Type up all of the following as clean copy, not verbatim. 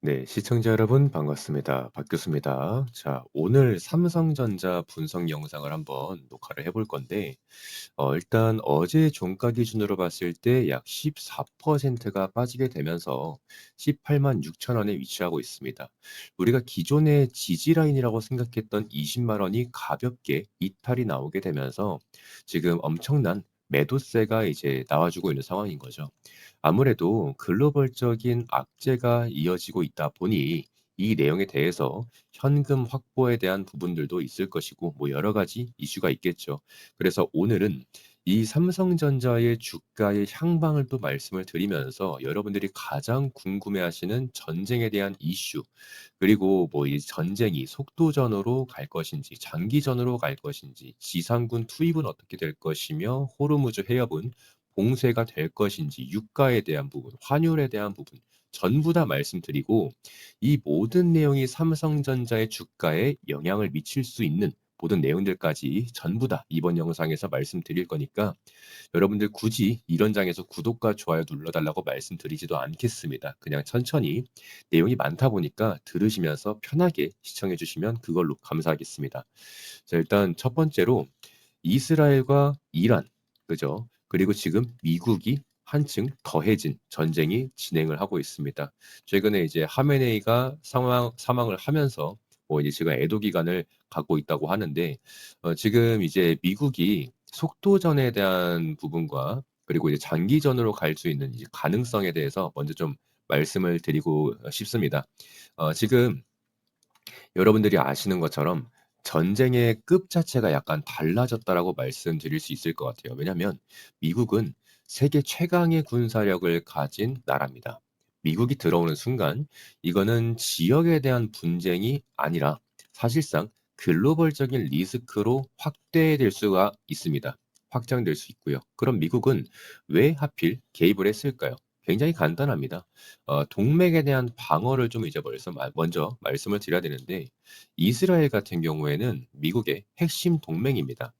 네, 시청자 여러분 반갑습니다. 박 교수입니다. 자, 오늘 삼성전자 분석 영상을 한번 녹화를 해볼 건데, 일단 어제 종가 기준으로 봤을 때 약 14%가 빠지게 되면서 18만 6천 원에 위치하고 있습니다. 우리가 기존의 지지 라인이라고 생각했던 20만 원이 가볍게 이탈이 나오게 되면서 지금 엄청난 매도세가 이제 나와주고 있는 상황인 거죠. 아무래도 글로벌적인 악재가 이어지고 있다 보니 이 내용에 대해서 현금 확보에 대한 부분들도 있을 것이고 뭐 여러 가지 이슈가 있겠죠. 그래서 오늘은 이 삼성전자의 주가의 향방을 또 말씀을 드리면서 여러분들이 가장 궁금해하시는 전쟁에 대한 이슈, 그리고 뭐 이 전쟁이 속도전으로 갈 것인지 장기전으로 갈 것인지 지상군 투입은 어떻게 될 것이며 호르무즈 해협은 봉쇄가 될 것인지 유가에 대한 부분, 환율에 대한 부분 전부 다 말씀드리고 이 모든 내용이 삼성전자의 주가에 영향을 미칠 수 있는 모든 내용들까지 전부 다 이번 영상에서 말씀드릴 거니까 여러분들 굳이 이런 장에서 구독과 좋아요 눌러달라고 말씀드리지도 않겠습니다. 그냥 천천히 내용이 많다 보니까 들으시면서 편하게 시청해 주시면 그걸로 감사하겠습니다. 자, 일단 첫 번째로 이스라엘과 이란, 그죠? 그리고 지금 미국이 한층 더해진 전쟁이 진행을 하고 있습니다. 최근에 이제 하메네이가 사망을 하면서 뭐 이제 지금 애도 기간을 갖고 있다고 하는데 지금 이제 미국이 속도전에 대한 부분과 그리고 이제 장기전으로 갈 수 있는 이제 가능성에 대해서 먼저 좀 말씀을 드리고 싶습니다. 지금 여러분들이 아시는 것처럼 전쟁의 급 자체가 약간 달라졌다라고 말씀드릴 수 있을 것 같아요. 왜냐하면 미국은 세계 최강의 군사력을 가진 나라입니다. 미국이 들어오는 순간 이거는 지역에 대한 분쟁이 아니라 사실상 글로벌적인 리스크로 확대될 수가 있습니다. 확장될 수 있고요. 그럼 미국은 왜 하필 개입을 했을까요? 굉장히 간단합니다. 동맹에 대한 방어를 좀 이제 먼저 말씀을 드려야 되는데 이스라엘 같은 경우에는 미국의 핵심 동맹입니다.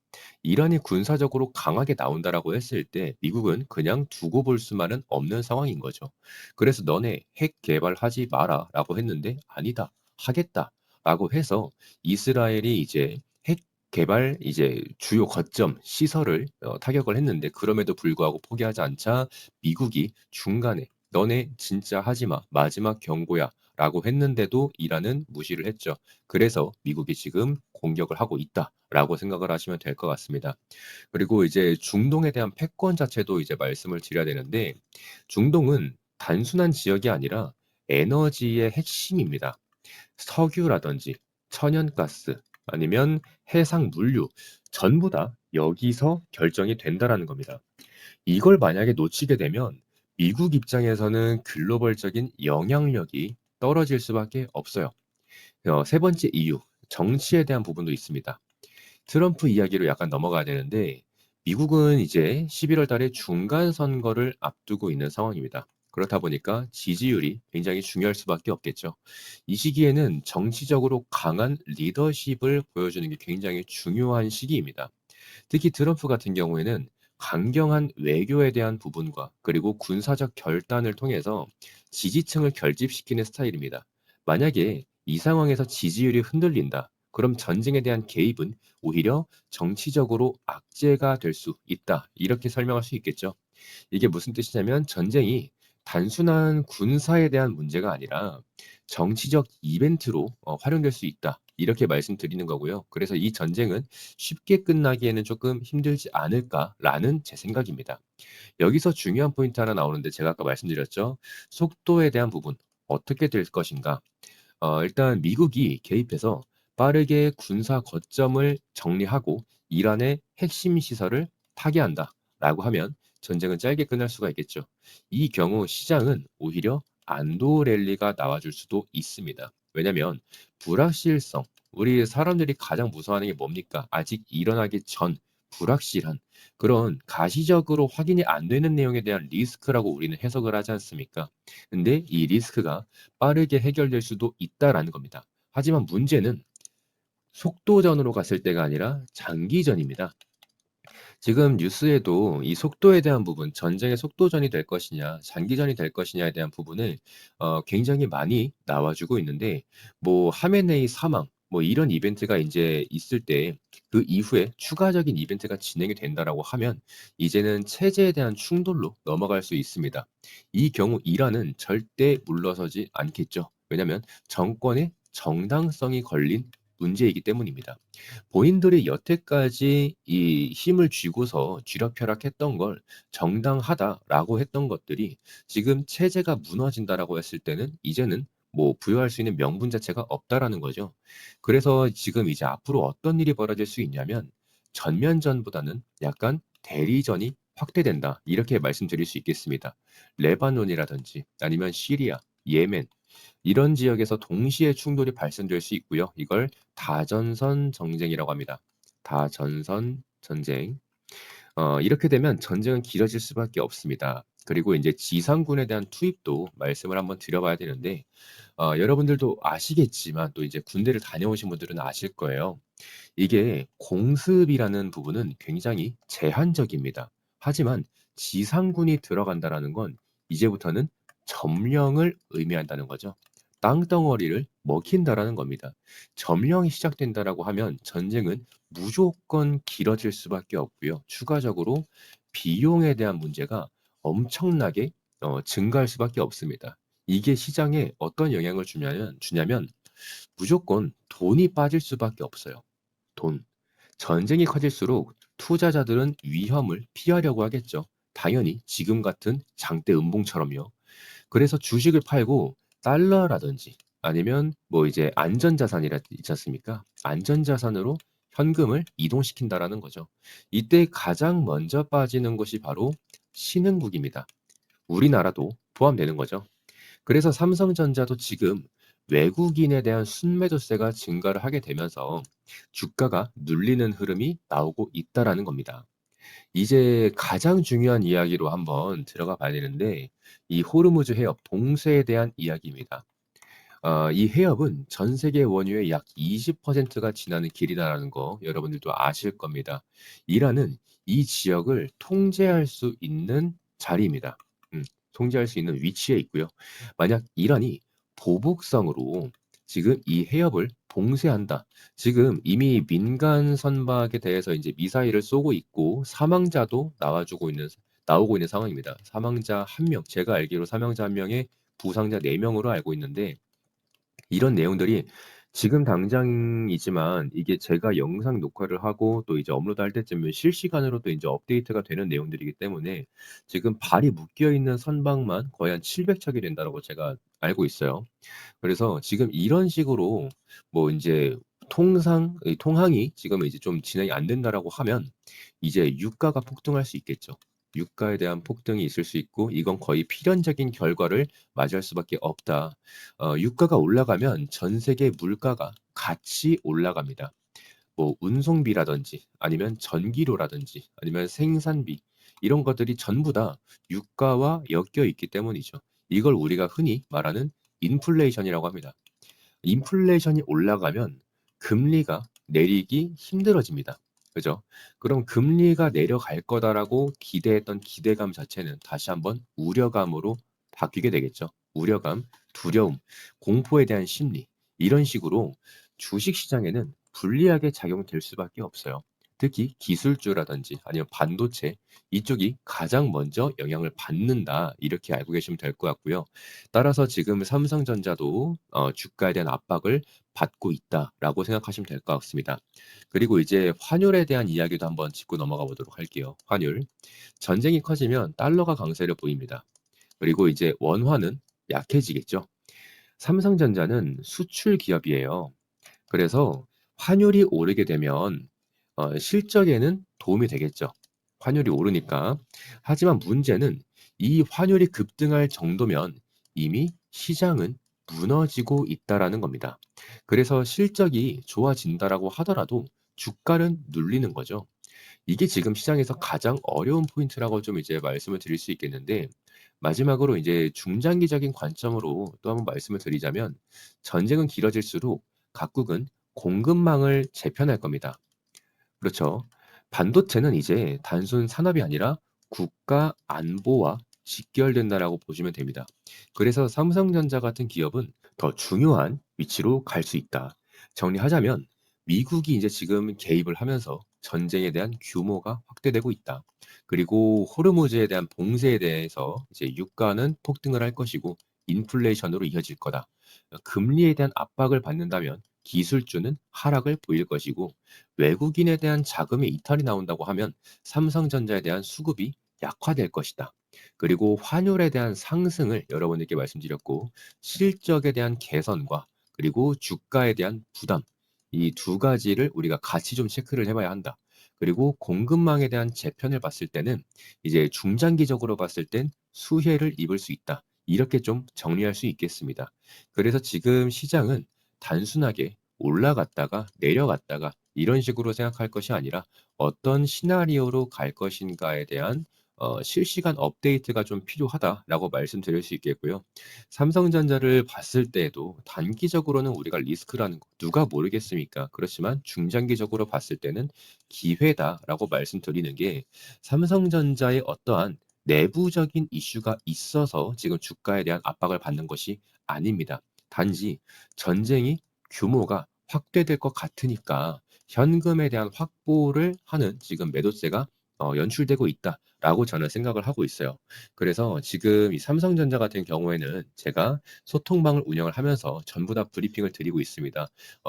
이란이 군사적으로 강하게 나온다라고 했을 때 미국은 그냥 두고 볼 수만은 없는 상황인 거죠. 그래서 너네 핵 개발하지 마라라고 했는데 아니다. 하겠다라고 해서 이스라엘이 이제 핵 개발 이제 주요 거점 시설을 타격을 했는데 그럼에도 불구하고 포기하지 않자 미국이 중간에 너네 진짜 하지 마. 마지막 경고야. 라고 했는데도 이란은 무시를 했죠. 그래서 미국이 지금 공격을 하고 있다라고 생각을 하시면 될 것 같습니다. 그리고 이제 중동에 대한 패권 자체도 이제 말씀을 드려야 되는데 중동은 단순한 지역이 아니라 에너지의 핵심입니다. 석유라든지 천연가스 아니면 해상 물류 전부 다 여기서 결정이 된다라는 겁니다. 이걸 만약에 놓치게 되면 미국 입장에서는 글로벌적인 영향력이 떨어질 수밖에 없어요. 세 번째 이유, 정치에 대한 부분도 있습니다. 트럼프 이야기로 약간 넘어가야 되는데 미국은 이제 11월 달에 중간 선거를 앞두고 있는 상황입니다. 그렇다 보니까 지지율이 굉장히 중요할 수밖에 없겠죠. 이 시기에는 정치적으로 강한 리더십을 보여주는 게 굉장히 중요한 시기입니다. 특히 트럼프 같은 경우에는 강경한 외교에 대한 부분과 그리고 군사적 결단을 통해서 지지층을 결집시키는 스타일입니다. 만약에 이 상황에서 지지율이 흔들린다. 그럼 전쟁에 대한 개입은 오히려 정치적으로 악재가 될 수 있다. 이렇게 설명할 수 있겠죠. 이게 무슨 뜻이냐면 전쟁이 단순한 군사에 대한 문제가 아니라 정치적 이벤트로 활용될 수 있다. 이렇게 말씀드리는 거고요. 그래서 이 전쟁은 쉽게 끝나기에는 조금 힘들지 않을까라는 제 생각입니다. 여기서 중요한 포인트 하나 나오는데 제가 아까 말씀드렸죠. 속도에 대한 부분 어떻게 될 것인가? 일단 미국이 개입해서 빠르게 군사 거점을 정리하고 이란의 핵심 시설을 타개한다라고 하면 전쟁은 짧게 끝날 수가 있겠죠. 이 경우 시장은 오히려 안도 랠리가 나와줄 수도 있습니다. 왜냐하면 불확실성, 우리 사람들이 가장 무서워하는 게 뭡니까? 아직 일어나기 전 불확실한 그런 가시적으로 확인이 안 되는 내용에 대한 리스크라고 우리는 해석을 하지 않습니까? 근데 이 리스크가 빠르게 해결될 수도 있다라는 겁니다. 하지만 문제는 속도전으로 갔을 때가 아니라 장기전입니다. 지금 뉴스에도 이 속도에 대한 부분, 전쟁의 속도전이 될 것이냐, 장기전이 될 것이냐에 대한 부분을 굉장히 많이 나와주고 있는데, 뭐 하메네이 사망, 뭐 이런 이벤트가 인제 있을 때 그 이후에 추가적인 이벤트가 진행이 된다라고 하면 이제는 체제에 대한 충돌로 넘어갈 수 있습니다. 이 경우 이란은 절대 물러서지 않겠죠. 왜냐하면 정권의 정당성이 걸린 문제이기 때문입니다. 본인들이 여태까지 이 힘을 쥐고서 쥐락펴락했던 걸 정당하다라고 했던 것들이 지금 체제가 무너진다라고 했을 때는 이제는 뭐 부여할 수 있는 명분 자체가 없다라는 거죠. 그래서 지금 이제 앞으로 어떤 일이 벌어질 수 있냐면 전면전보다는 약간 대리전이 확대된다. 이렇게 말씀드릴 수 있겠습니다. 레바논이라든지 아니면 시리아, 예멘 이런 지역에서 동시에 충돌이 발생될 수 있고요. 이걸 다전선 정쟁이라고 합니다. 다전선 전쟁. 이렇게 되면 전쟁은 길어질 수밖에 없습니다. 그리고 인제 지상군에 대한 투입도 말씀을 한번 드려 봐야 되는데 여러분들도 아시겠지만 또 이제 군대를 다녀오신 분들은 아실 거예요. 이게 공습이라는 부분은 굉장히 제한적입니다. 하지만 지상군이 들어간다라는 건 이제부터는 점령을 의미한다는 거죠. 땅덩어리를 먹힌다라는 겁니다. 점령이 시작된다라고 하면 전쟁은 무조건 길어질 수밖에 없고요. 추가적으로 비용에 대한 문제가 엄청나게 증가할 수밖에 없습니다. 이게 시장에 어떤 영향을 주냐면 무조건 돈이 빠질 수밖에 없어요. 돈. 전쟁이 커질수록 투자자들은 위험을 피하려고 하겠죠. 당연히 지금 같은 장대 음봉처럼요. 그래서 주식을 팔고 달러라든지 아니면 뭐 이제 안전자산이라 있지 않습니까? 안전자산으로 현금을 이동시킨다라는 거죠. 이때 가장 먼저 빠지는 것이 바로 신흥국입니다. 우리나라도 포함되는 거죠. 그래서 삼성전자도 지금 외국인에 대한 순매도세가 증가를 하게 되면서 주가가 눌리는 흐름이 나오고 있다라는 겁니다. 이제 가장 중요한 이야기로 한번 들어가 봐야 되는데 이 호르무즈 해협 봉쇄에 대한 이야기입니다. 이 해협은 전 세계 원유의 약 20%가 지나는 길이라는 거 여러분들도 아실 겁니다. 이란은 이 지역을 통제할 수 있는 자리입니다. 통제할 수 있는 위치에 있고요. 만약 이란이 보복성으로 지금 이 해협을 봉쇄한다. 지금 이미 민간 선박에 대해서 이제 미사일을 쏘고 있고 사망자도 나오고 있는 상황입니다. 사망자 1 명, 제가 알기로 사망자 1 명에 부상자 4 명으로 알고 있는데 이런 내용들이 지금 당장이지만 이게 제가 영상 녹화를 하고 또 이제 업로드할 때쯤에 실시간으로 또 인제 업데이트가 되는 내용들이기 때문에 지금 발이 묶여 있는 선박만 거의 한 700 척이 된다라고 제가 알고 있어요. 그래서 지금 이런 식으로 뭐 인제 통상 이 통항이 지금은 이제 좀 진행이 안 된다라고 하면 이제 유가가 폭등할 수 있겠죠. 유가에 대한 폭등이 있을 수 있고 이건 거의 필연적인 결과를 맞이할 수밖에 없다. 유가가 올라가면 전 세계 물가가 같이 올라갑니다. 뭐 운송비라든지 아니면 전기료라든지 아니면 생산비 이런 것들이 전부 다 유가와 엮여 있기 때문이죠. 이걸 우리가 흔히 말하는 인플레이션이라고 합니다. 인플레이션이 올라가면 금리가 내리기 힘들어집니다. 그죠? 그럼 '금리가 내려갈 거다.'라고 기대했던 기대감 자체는 다시 한번 우려감으로 바뀌게 되겠죠. 우려감, 두려움, 공포에 대한 심리 이런 식으로 주식 시장에는 불리하게 작용될 수밖에 없어요. 특히 기술주라든지 아니면 반도체 이쪽이 가장 먼저 영향을 받는다 이렇게 알고 계시면 될 것 같고요. 따라서 지금 삼성전자도 주가에 대한 압박을 받고 있다라고 생각하시면 될 것 같습니다. 그리고 이제 환율에 대한 이야기도 한번 짚고 넘어가 보도록 할게요. 환율. 전쟁이 커지면 달러가 강세를 보입니다. 그리고 이제 원화는 약해지겠죠. 삼성전자는 수출 기업이에요. 그래서 환율이 오르게 되면 실적에는 도움이 되겠죠. 환율이 오르니까. 하지만 문제는 이 환율이 급등할 정도면 이미 시장은 무너지고 있다라는 겁니다. 그래서 실적이 좋아진다라고 하더라도 주가는 눌리는 거죠. 이게 지금 시장에서 가장 어려운 포인트라고 좀 이제 말씀을 드릴 수 있겠는데 마지막으로 이제 중장기적인 관점으로 또 한번 말씀을 드리자면 전쟁은 길어질수록 각국은 공급망을 재편할 겁니다. 그렇죠. 반도체는 이제 단순 산업이 아니라 국가 안보와 직결된다라고 보시면 됩니다. 그래서 삼성전자 같은 기업은 더 중요한 위치로 갈 수 있다. 정리하자면 미국이 이제 지금 개입을 하면서 전쟁에 대한 규모가 확대되고 있다. 그리고 호르무즈에 대한 봉쇄에 대해서 이제 유가는 폭등을 할 것이고 인플레이션으로 이어질 거다. 금리에 대한 압박을 받는다면 기술주는 하락을 보일 것이고 외국인에 대한 자금의 이탈이 나온다고 하면 삼성전자에 대한 수급이 약화될 것이다. 그리고 환율에 대한 상승을 여러분들께 말씀드렸고 실적에 대한 개선과 그리고 주가에 대한 부담 이 두 가지를 우리가 같이 좀 체크를 해봐야 한다. 그리고 공급망에 대한 재편을 봤을 때는 이제 중장기적으로 봤을 땐 수혜를 입을 수 있다. 이렇게 좀 정리할 수 있겠습니다. 그래서 지금 시장은 단순하게 올라갔다가 내려갔다가 이런 식으로 생각할 것이 아니라 어떤 시나리오로 갈 것인가에 대한 실시간 업데이트가 좀 필요하다라고 말씀드릴 수 있겠고요. 삼성전자를 봤을 때에도 단기적으로는 우리가 리스크라는 거 누가 모르겠습니까? 그렇지만 중장기적으로 봤을 때는 기회다라고 말씀드리는 게 삼성전자의 어떠한 내부적인 이슈가 있어서 지금 주가에 대한 압박을 받는 것이 아닙니다. 단지 전쟁이 규모가 확대될 것 같으니까 현금에 대한 확보를 하는 지금 매도세가 연출되고 있다라고 저는 생각을 하고 있어요. 그래서 지금 이 삼성전자 같은 경우에는 제가 소통방을 운영을 하면서 전부 다 브리핑을 드리고 있습니다.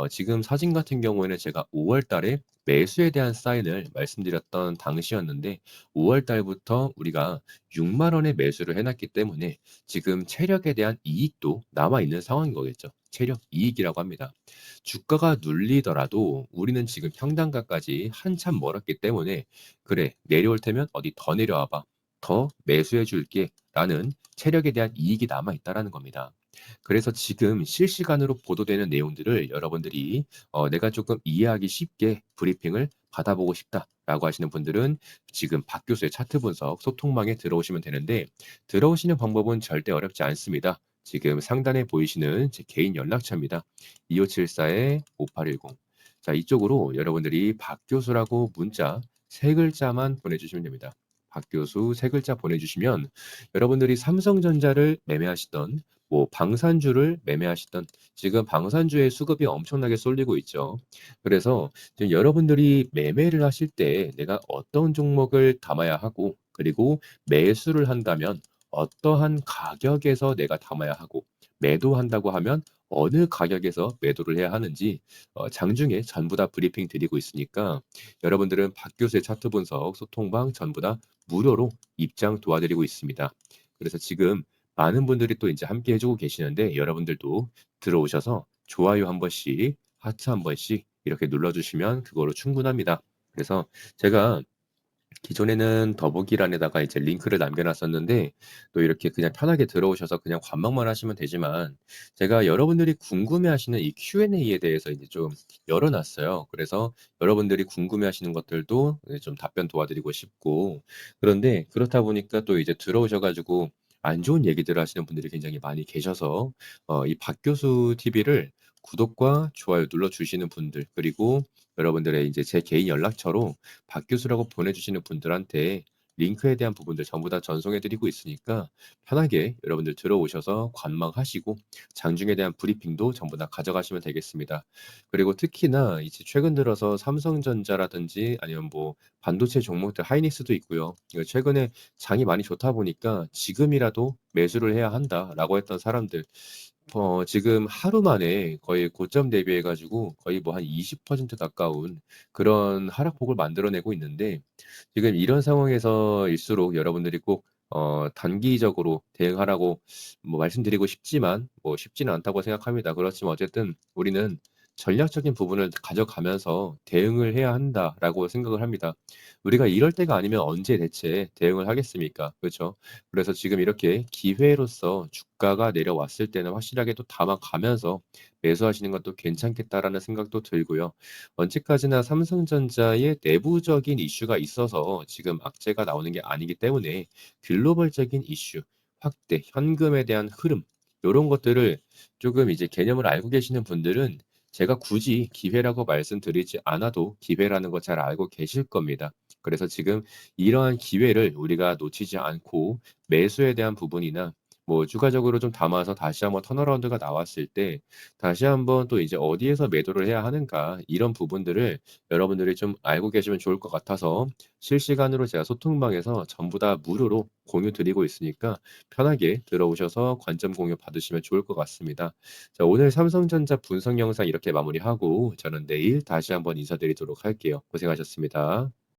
지금 사진 같은 경우에는 제가 5월 달에 매수에 대한 사인을 말씀드렸던 당시였는데 5월 달부터 우리가 6만 원에 매수를 해놨기 때문에 지금 체력에 대한 이익도 남아 있는 상황인 거겠죠. 체력 이익이라고 합니다. 주가가 눌리더라도 우리는 지금 평단가까지 한참 멀었기 때문에 그래 내려올 테면 어디 더 내려와 봐. 더 매수해 줄게 라는 체력에 대한 이익이 남아 있다라는 겁니다. 그래서 지금 실시간으로 보도되는 내용들을 여러분들이 내가 조금 이해하기 쉽게 브리핑을 받아보고 싶다라고 하시는 분들은 지금 박 교수의 차트 분석 소통망에 들어오시면 되는데 들어오시는 방법은 절대 어렵지 않습니다. 지금 상단에 보이시는 제 개인 연락처입니다. 2574-5810. 자, 이쪽으로 여러분들이 박 교수라고 문자 세 글자만 보내주시면 됩니다. 박 교수 세 글자 보내주시면 여러분들이 삼성전자를 매매하시던 뭐 방산주를 매매하시던 지금 방산주의 수급이 엄청나게 쏠리고 있죠. 그래서 지금 여러분들이 매매를 하실 때 내가 어떤 종목을 담아야 하고 그리고 매수를 한다면 어떠한 가격에서 내가 담아야 하고 매도한다고 하면 어느 가격에서 매도를 해야 하는지 장중에 전부 다 브리핑 드리고 있으니까 여러분들은 박 교수의 차트 분석 소통방 전부 다 무료로 입장 도와드리고 있습니다. 그래서 지금 많은 분들이 또 이제 함께 해주고 계시는데 여러분들도 들어오셔서 좋아요 한 번씩, 하트 한 번씩 이렇게 눌러주시면 그거로 충분합니다. 그래서 제가 기존에는 더보기란에다가 이제 링크를 남겨놨었는데 또 이렇게 그냥 편하게 들어오셔서 그냥 관망만 하시면 되지만 제가 여러분들이 궁금해하시는 이 Q&A에 대해서 이제 좀 열어놨어요. 그래서 여러분들이 궁금해하시는 것들도 이제 좀 답변 도와드리고 싶고 그런데 그렇다 보니까 또 이제 들어오셔가지고 안 좋은 얘기들을 하시는 분들이 굉장히 많이 계셔서 이 박교수 TV를 구독과 좋아요 눌러주시는 분들 그리고 여러분들의 이제 제 개인 연락처로 박 교수라고 보내주시는 분들한테 링크에 대한 부분들 전부 다 전송해 드리고 있으니까 편하게 여러분들 들어오셔서 관망하시고 장중에 대한 브리핑도 전부 다 가져가시면 되겠습니다. 그리고 특히나 이제 최근 들어서 삼성전자라든지 아니면 뭐 반도체 종목들 하이닉스도 있고요. 이거 최근에 장이 많이 좋다 보니까 지금이라도 매수를 해야 한다라고 했던 사람들 지금 하루 만에 거의 고점 대비해 가지고 거의 뭐 한 20% 가까운 그런 하락폭을 만들어내고 있는데 지금 이런 상황에서일수록 여러분들이 꼭 단기적으로 대응하라고 뭐 말씀드리고 싶지만 뭐 쉽지는 않다고 생각합니다. 그렇지만 어쨌든 우리는 전략적인 부분을 가져가면서 대응을 해야 한다라고 생각을 합니다. 우리가 이럴 때가 아니면 언제 대체 대응을 하겠습니까? 그렇죠? 그래서 지금 이렇게 기회로서 주가가 내려왔을 때는 확실하게 또 담아가면서 매수하시는 것도 괜찮겠다라는 생각도 들고요. 언제까지나 삼성전자의 내부적인 이슈가 있어서 지금 악재가 나오는 게 아니기 때문에 글로벌적인 이슈, 확대, 현금에 대한 흐름, 요런 것들을 조금 이제 개념을 알고 계시는 분들은 제가 굳이 기회라고 말씀드리지 않아도 기회라는 거 잘 알고 계실 겁니다. 그래서 지금 이러한 기회를 우리가 놓치지 않고 매수에 대한 부분이나 뭐 추가적으로 좀 담아서 다시 한번 턴어라운드가 나왔을 때 다시 한번 또 이제 어디에서 매도를 해야 하는가 이런 부분들을 여러분들이 좀 알고 계시면 좋을 것 같아서 실시간으로 제가 소통방에서 전부 다 무료로 공유 드리고 있으니까 편하게 들어오셔서 관점 공유 받으시면 좋을 것 같습니다. 자, 오늘 삼성전자 분석 영상 이렇게 마무리하고 저는 내일 다시 한번 인사드리도록 할게요. 고생하셨습니다.